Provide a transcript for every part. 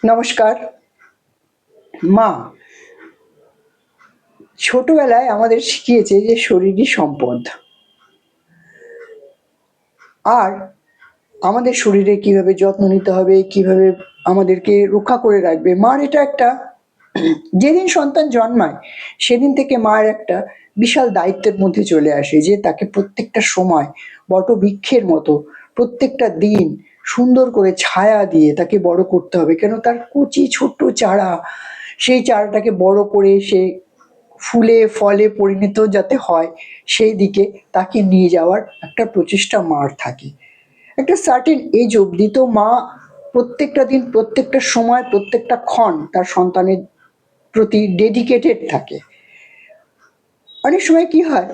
নমস্কার। মা ছোটবেলায় আমাদের শিখিয়েছে যে শরীরই সম্পদ। আর আমাদের শরীরে কিভাবে যত্ন নিতে হবে, কিভাবে আমাদেরকে রক্ষা করে রাখবে। মার এটা একটা যেদিন সন্তান জন্মায় সেদিন থেকে মায়ের একটা বিশাল দায়িত্বের মধ্যে চলে আসে যে তাকে প্রত্যেকটা সময় বটবৃক্ষের মতো প্রত্যেকটা দিন সুন্দর করে ছায়া দিয়ে তাকে বড় করতে হবে। কেন তার কচি ছোট্ট চারা, সেই চারাটাকে বড় করে সে ফুলে ফলে পরিণত যাতে হয় সেই দিকে তাকে নিয়ে যাওয়ার একটা প্রচেষ্টা মার থাকে। একটা সার্টেন এজ অবধি তো মা প্রত্যেকটা দিন প্রত্যেকটা সময় প্রত্যেকটা ক্ষণ তার সন্তানের প্রতি ডেডিকেটেড থাকে। অনেক সময় কি হয়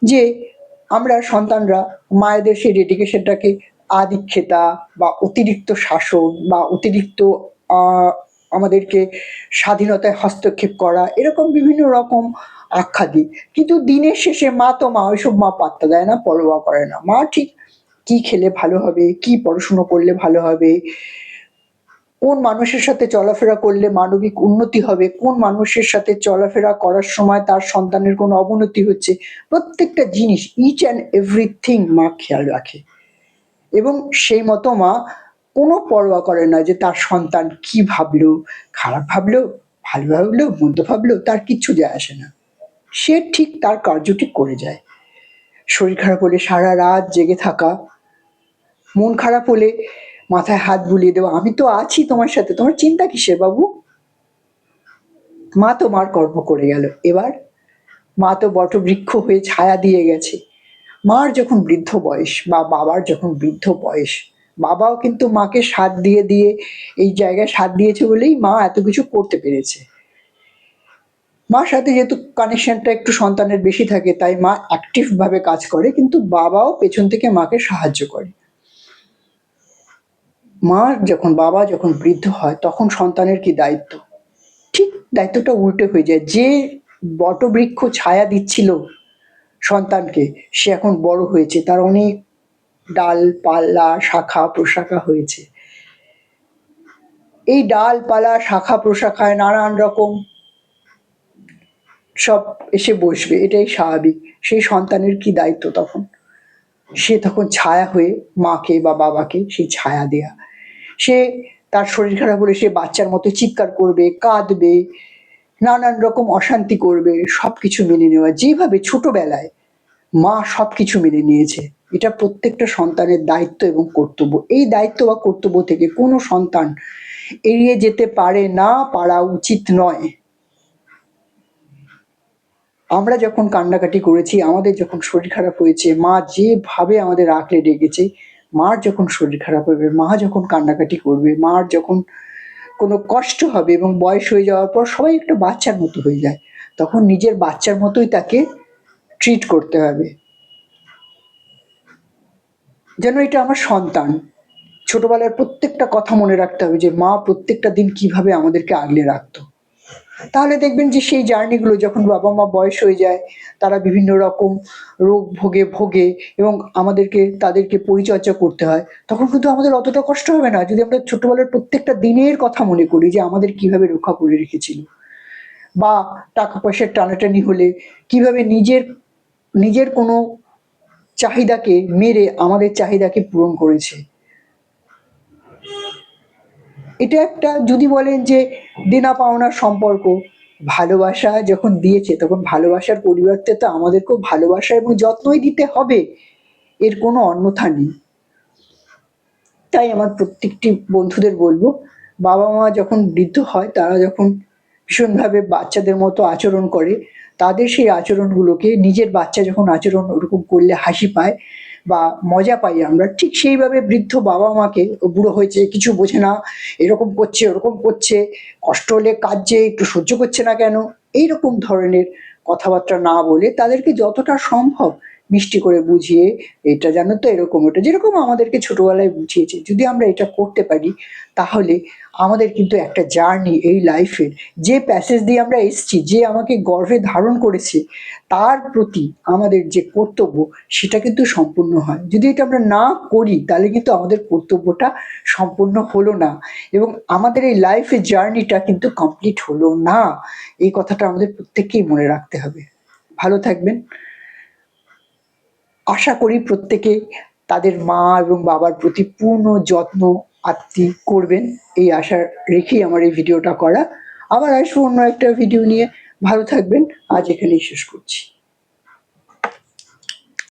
যে আমরা সন্তানরা মায়েদের সেই ডেডিকেশনটাকে আদিক্ষেতা বা অতিরিক্ত শাসন বা অতিরিক্ত আহ, আমাদেরকে স্বাধীনতায় হস্তক্ষেপ করা এরকম বিভিন্ন রকম আখ্যা দিই। কিন্তু দিনের শেষে মা তো মা, ওইসব মা পাত্তা দেয় না, পরোয়া করে না। মা ঠিক কি খেলে ভালো হবে, কি পড়াশুনো করলে ভালো হবে, কোন মানুষের সাথে চলাফেরা করলে মানবিক উন্নতি হবে, কোন মানুষের সাথে চলাফেরা করার সময় তার সন্তানের কোনো অবনতি হচ্ছে, প্রত্যেকটা জিনিস ইচ অ্যান্ড এভরিথিং মা খেয়াল রাখে। এবং সেই মতো মা কোনো পরোয়া করে না যে তার সন্তান কি ভাবলো, খারাপ ভাবলো, ভালো ভাবলো, মন্দ ভাবলো, তার কিচ্ছু যায় আসে না। সে ঠিক তার কার্যটি করে যায়। শরীর খারাপ হলে সারা রাত জেগে থাকা, মন খারাপ হলে মাথায় হাত বুলিয়ে দেওয়া, আমি তো আছি তোমার সাথে, তোমার চিন্তা কিসের বাবু। মা তো মার কর্ম করে গেল। এবার মা তো বটবৃক্ষ হয়ে ছায়া দিয়ে গেছে। মার যখন বৃদ্ধ বয়স বা বাবার যখন বৃদ্ধ বয়স, বাবাও কিন্তু মাকে সাথ দিয়ে দিয়ে এই জায়গায় সাথ দিয়েছে বলেই মা এত কিছু করতে পেরেছে। মার সাথে যেহেতু কানেকশনটা একটু সন্তানের বেশি থাকে তাই মা অ্যাক্টিভ ভাবে কাজ করে, কিন্তু বাবাও পেছন থেকে মাকে সাহায্য করে। বাবা যখন বৃদ্ধ হয় তখন সন্তানের কি দায়িত্ব, ঠিক দায়িত্বটা উল্টে হয়ে যায়। যে বটবৃক্ষ ছায়া দিচ্ছিল সন্তানকে, সে এখন বড় হয়েছে, তার অনেক ডালপালা শাখা প্রশাখা হয়েছে। এই ডালপালা শাখা প্রশাখায় নানান রকম সব এসে বসবে, এটাই স্বাভাবিক। সেই সন্তানের কি দায়িত্ব তখন, সে তখন ছায়া হয়ে মাকে বা বাবাকে সেই ছায়া দেয়া। সে তার শরীর খারাপ হলে সে বাচ্চার মতো চিৎকার করবে, কাঁদবে, নানান রকম অশান্তি করবে, সবকিছু মেনে নেওয়া। যেভাবে ছোটবেলায় মা সবকিছু মেনে নিয়েছে, এটা প্রত্যেকটা সন্তানের দায়িত্ব এবং কর্তব্য। এই দায়িত্ব বা কর্তব্য থেকে কোনো সন্তান এড়িয়ে যেতে পারে না, পারা উচিত নয়। আমরা যখন কান্নাকাটি করেছি, আমাদের যখন শরীর খারাপ হয়েছে, মা যেভাবে আমাদের আঁকড়ে রেখেছে, মার যখন শরীর খারাপ হবে, মা যখন কান্নাকাটি করবে, মার যখন কোনো কষ্ট হবে এবং বয়স হয়ে যাওয়ার পর সবাই একটা বাচ্চার মতো হয়ে যায়, তখন নিজের বাচ্চার মতোই তাকে ট্রিট করতে হবে, যেন এটা আমার সন্তান। ছোটবেলার প্রত্যেকটা কথা মনে রাখতে হবে যে মা প্রত্যেকটা দিন কিভাবে আমাদেরকে আগলে রাখতো। তাহলে দেখবেন যে সেই জার্নিগুলো যখন বাবা মা বয়স হয়ে যায়, তারা বিভিন্ন রকম রোগ ভোগে ভোগে এবং আমাদেরকে তাদেরকে পরিচর্যা করতে হয়, তখন কিন্তু আমাদের অতটা কষ্ট হবে না যদি আমরা ছোটবেলার প্রত্যেকটা দিনের কথা মনে করি যে আমাদের কিভাবে রক্ষা করে রেখেছিল। বা টাকা পয়সার টানাটানি হলে কিভাবে নিজের নিজের কোনো চাহিদাকে মেরে আমাদের চাহিদাকে পূরণ করেছে। এটা একটা, যদি বলেন যে দেনা পাওনার সম্পর্ক, ভালোবাসা যখন দিয়েছে তখন ভালোবাসার পরিবর্তে তো আমাদেরকেও ভালোবাসা এবং যত্নই দিতে হবে, এর কোনো অন্যথা নেই। তাই আমার প্রত্যেকটি বন্ধুদের বলবো, বাবা মা যখন বৃদ্ধ হয়, তারা যখন ভীষণভাবে বাচ্চাদের মতো আচরণ করে, তাদের সেই আচরণগুলোকে নিজের বাচ্চা যখন আচরণ ওরকম করলে হাসি পায় বা মজা পাই আমরা, ঠিক সেইভাবে বৃদ্ধ বাবা মাকে, ও বুড়ো হয়েছে কিছু বোঝে না, এরকম করছে ওরকম করছে, কষ্ট হলে কাঁদছে, একটু সহ্য করছে না কেন, এইরকম ধরনের কথাবার্তা না বলে তাদেরকে যতটা সম্ভব মিষ্টি করে বুঝিয়ে, এটা জানো তো এরকম, ওটা যেরকম আমাদেরকে ছোটবেলায় বুঝিয়েছে, যদি আমরা এটা করতে পারি তাহলে আমাদের কিন্তু একটা জার্নি এই লাইফের, যে প্যাসেজ দিয়ে আমরা এসেছি, যে আমাকে গর্ভে ধারণ করেছে, তার প্রতি আমাদের যে কর্তব্য সেটা কিন্তু সম্পূর্ণ হয়। যদি এটা আমরা না করি তাহলে কিন্তু আমাদের কর্তব্যটা সম্পূর্ণ হলো না, এবং আমাদের এই লাইফের জার্নিটা কিন্তু কমপ্লিট হলো না। এই কথাটা আমাদের প্রত্যেককেই মনে রাখতে হবে। ভালো থাকবেন। আশা করি প্রত্যেকে তাদের মা এবং বাবার প্রতি পূর্ণ যত্ন আত্তি করবেন, এই আশা রেখেই আমার এই ভিডিওটা করা। আবার আসবো অন্য একটা ভিডিও নিয়ে। ভালো থাকবেন, আজ এখানেই শেষ করছি।